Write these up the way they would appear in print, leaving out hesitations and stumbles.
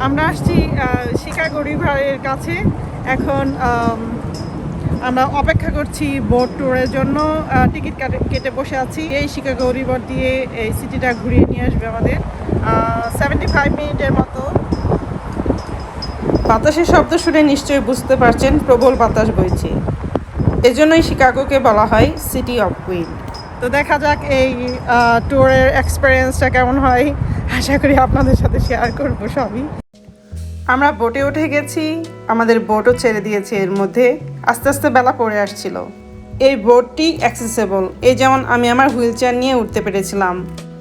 আমরা আসছি শিকাগো রিভারের কাছে। এখন আমরা অপেক্ষা করছি বোট ট্যুরের জন্য। টিকিট কেটে বসে আছি। এই শিকাগো রিভার দিয়ে এই সিটিটা ঘুরিয়ে নিয়ে আসবে আমাদের 75 মিনিটের মতো। বাতাসের শব্দ শুনে নিশ্চয়ই বুঝতে পারছেন প্রবল বাতাস বইছে। এজন্যই শিকাগোকে বলা হয় সিটি অফ উইন্ড। তো দেখা যাক এই ট্যুরের এক্সপিরিয়েন্সটা কেমন হয়। আশা করি আপনাদের সাথে শেয়ার করবো সবই। আমরা বোটে উঠে গেছি, আমাদের বোটও ছেড়ে দিয়েছে। এর মধ্যে আস্তে আস্তে বেলা পড়ে আসছিল। এই বোটটি অ্যাক্সেসেবল, এই যেমন আমি আমার হুইল চেয়ার নিয়ে উঠতে পেরেছিলাম।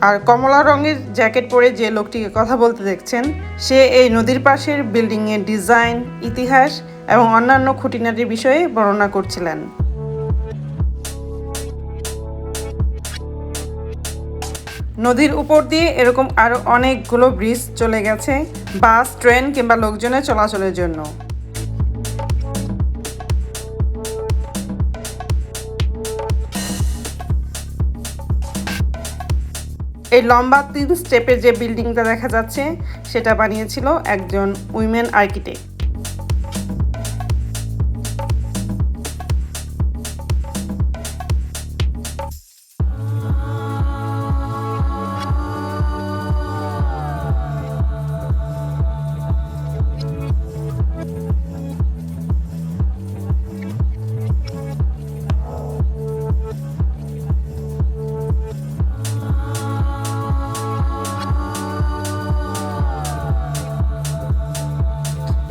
আর কমলা রঙের জ্যাকেট পরে যে লোকটিকে কথা বলতে দেখছেন, সে এই নদীর পাশের বিল্ডিংয়ের ডিজাইন, ইতিহাস এবং অন্যান্য খুঁটিনাটির বিষয়ে বর্ণনা করছিলেন। নদীর উপর দিয়ে এরকম আরও অনেকগুলো ব্রিজ চলে গেছে বাস, ট্রেন কিংবা লোকজনের চলাচলের জন্য। এই লম্বা 3 স্টেপের যে বিল্ডিংটা দেখা যাচ্ছে, সেটা বানিয়েছিল একজন উইমেন আর্কিটেক্ট।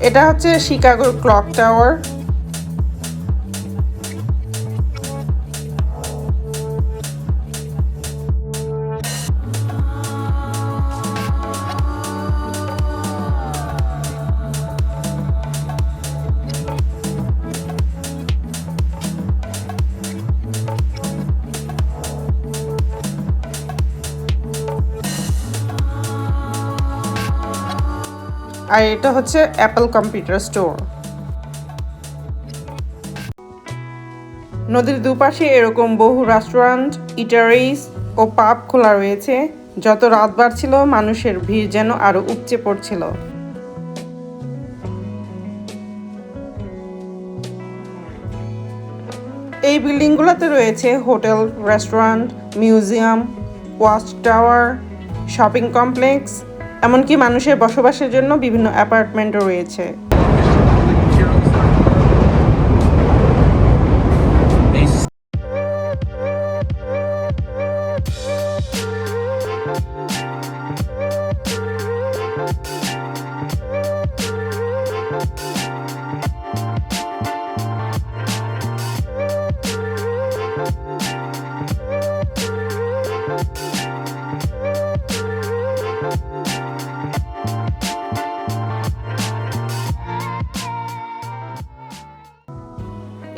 এটা হচ্ছে শিকাগোর ক্লক টাওয়ার। আর এটা হচ্ছে অ্যাপল কম্পিউটার স্টোর। নদীর দুপাশে এরকম বহু রেস্টুরেন্ট, ইটারিস ও পাব খোলা রয়েছে। যত রাত বাড়ছিল, মানুষের ভিড় যেন আরো উপচে পড়ছিল। এই বিল্ডিংগুলোতে রয়েছে hotel, restaurant, museum, watch tower, shopping complex, এমনকি মানুষের বসবাসের জন্য বিভিন্ন অ্যাপার্টমেন্টও রয়েছে।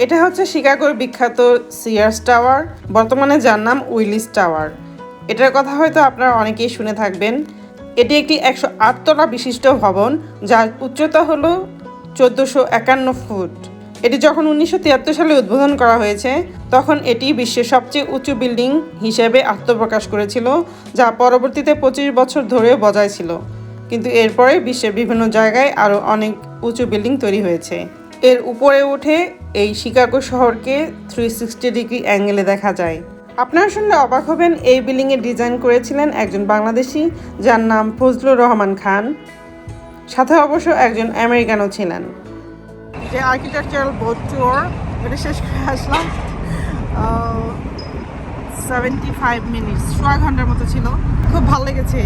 এটা হচ্ছে শিকাগোর বিখ্যাত সিয়ার্স টাওয়ার, বর্তমানে যার নাম উইলিস টাওয়ার। এটার কথা হয়তো আপনারা অনেকেই শুনে থাকবেন। এটি একটি 108 তলা বিশিষ্ট ভবন, যার উচ্চতা হলো 1451 ফুট। এটি যখন 1973 সালে উদ্বোধন করা হয়েছে, তখন এটি বিশ্বের সবচেয়ে উঁচু বিল্ডিং হিসেবে আত্মপ্রকাশ করেছিল, যা পরবর্তীতে 25 বছর ধরে বজায় ছিল। কিন্তু এরপরে বিশ্বের বিভিন্ন জায়গায় আরও অনেক উঁচু বিল্ডিং তৈরি হয়েছে। এর উপরে উঠে এই শিকাগো শহরকে 360 ডিগ্রি অ্যাঙ্গেলে দেখা যায়। আপনারা শুনলে অবাক হবেন, এই বিল্ডিংয়ের ডিজাইন করেছিলেন একজন বাংলাদেশি, যার নাম ফজলুর রহমান খান। সাথে অবশ্য একজন আমেরিকানও ছিলেন। যে আর্কিটেকচারাল বোট ট্যুর, এটা শেষ করে আসলাম। 75 মিনিটস, 6 ঘন্টার মতো ছিল। খুব ভালো লেগেছে।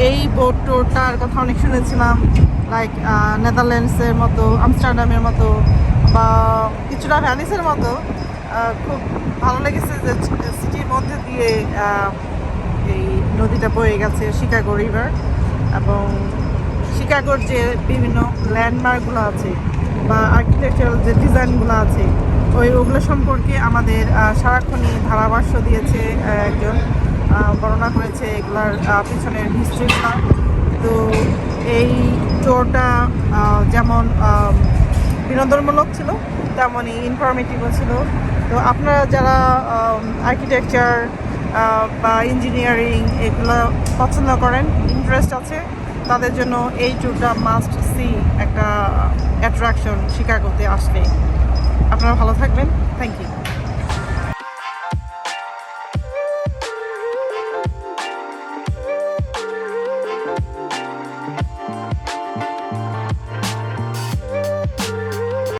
এই বোট ট্যুরটার কথা অনেক শুনেছিলাম, লাইক নেদারল্যান্ডসের মতো, আমস্টারডামের মতো বা কিছুটা ভ্যানিসের মতো। খুব ভালো লেগেছে যে সিটির মধ্যে দিয়ে এই নদীটা বয়ে গেছে, শিকাগো রিভার। এবং শিকাগোর যে বিভিন্ন ল্যান্ডমার্কগুলো আছে বা আর্কিটেকচারাল যে ডিজাইনগুলো আছে, ওগুলো সম্পর্কে আমাদের সারাক্ষণই ধারাভাষ্য দিয়েছে একজন, বর্ণনা করেছে এগুলার পিছনের হিস্ট্রিগুলো। তো এই ট্যুরটা যেমন বিনোদনমূলক ছিল, তেমনই ইনফরমেটিভও ছিল। তো আপনারা যারা আর্কিটেকচার বা ইঞ্জিনিয়ারিং এগুলো পছন্দ করেন, ইন্টারেস্ট আছে, তাদের জন্য এই ট্যুরটা মাস্ট সি একটা অ্যাট্রাকশন শিকাগোতে আসলে। আপনারা ভালো থাকবেন। Thank you.